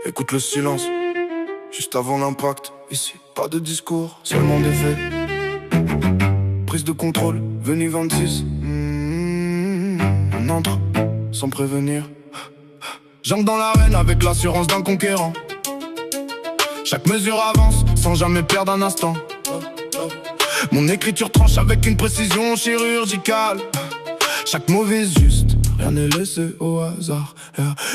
Écoute le silence, juste avant l'impact. Ici, pas de discours, seulement des faits. Prise de contrôle, venue 26. On entre, sans prévenir. J'entre dans l'arène avec l'assurance d'un conquérant. Chaque mesure avance, sans jamais perdre un instant. Mon écriture tranche avec une précision chirurgicale. Chaque mot vise juste, rien n'est laissé au hasard.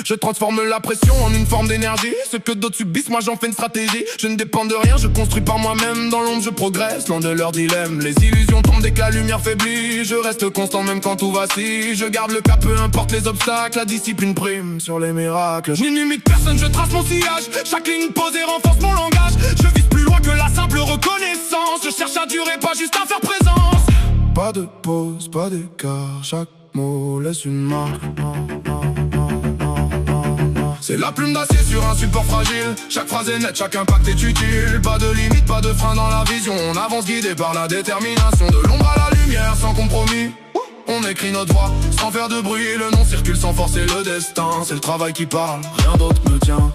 Je transforme la pression en une forme d'énergie. Ce que d'autres subissent, moi j'en fais une stratégie. Je ne dépends de rien, je construis par moi-même. Dans l'ombre je progresse, loin de leur dilemme. Les illusions tombent dès que la lumière faiblit. Je reste constant même quand tout vacille. Je garde le cap, peu importe les obstacles. La discipline prime sur les miracles. Je n'imite personne, je trace mon sillage. Chaque ligne posée renforce mon langage. Je vise plus loin que la simple reconnaissance. Je cherche à durer, pas juste à faire présence. Pas de pause, pas d'écart. Chaque mot laisse une marque. C'est la plume d'acier sur un support fragile. Chaque phrase est nette, chaque impact est utile. Pas de limite, pas de frein dans la vision. On avance guidé par la détermination. De l'ombre à la lumière sans compromis. On écrit notre voix sans faire de bruit. Le nom circule sans forcer le destin. C'est le travail qui parle, rien d'autre me tient.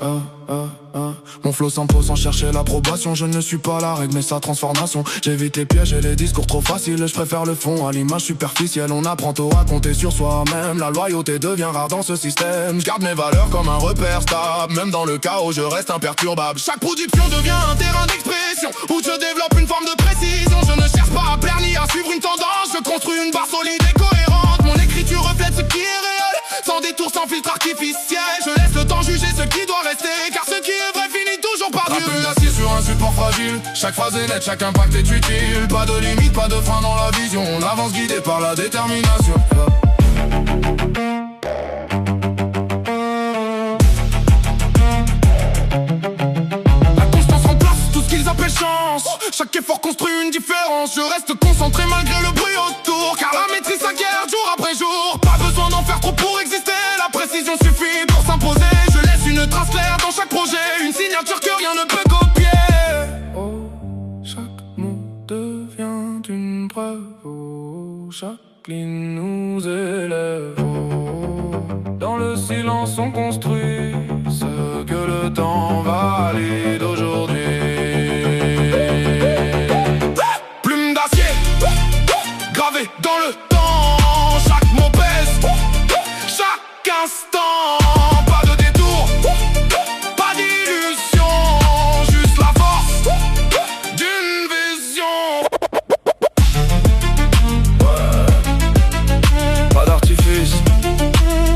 Mon flow s'impose sans chercher l'approbation. Je ne suis pas la règle mais sa transformation. J'évite les pièges et les discours trop faciles. Je préfère le fond à l'image superficielle. On apprend tôt à compter sur soi-même. La loyauté devient rare dans ce système. Je garde mes valeurs comme un repère stable. Même dans le chaos je reste imperturbable. Chaque production devient un terrain d'expression où je développe une forme de précision. Je ne cherche pas à plaire ni à suivre une tendance. Je construis une barre solide et cohérente. Mon écriture reflète ce qui est réel, sans détour, sans filtre artificiel. Je laisse le temps juger ce qui doit rester, car ce qui est vrai finit toujours par durer. La plume d'acier sur un support fragile. Chaque phrase est nette, chaque impact est utile. Pas de limite, pas de frein dans la vision. On avance guidé par la détermination. La constance remplace tout ce qu'ils appellent chance. Chaque effort construit une différence. Je reste concentré malgré le bruit autour, car la maîtrise s'acquiert jour après jour. Pas besoin d'en faire trop pour exister. La précision suffit pour s'imposer. Je laisse une trace claire dans chaque projet, une signature que rien ne peut copier. Oh, chaque mot devient une preuve. Oh, chaque ligne nous élève. Oh, dans le silence on construit ce que le temps valide aujourd'hui. Plume d'acier gravée dans le temps. Chaque mot pèse, chaque instant. Pas de détour, pas d'illusion. Juste la force d'une vision. Pas d'artifice,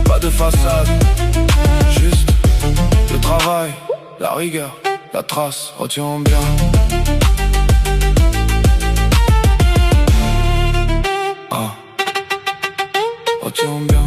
pas de façade. Juste le travail, la rigueur, la trace, retiens bien. Retiens bien.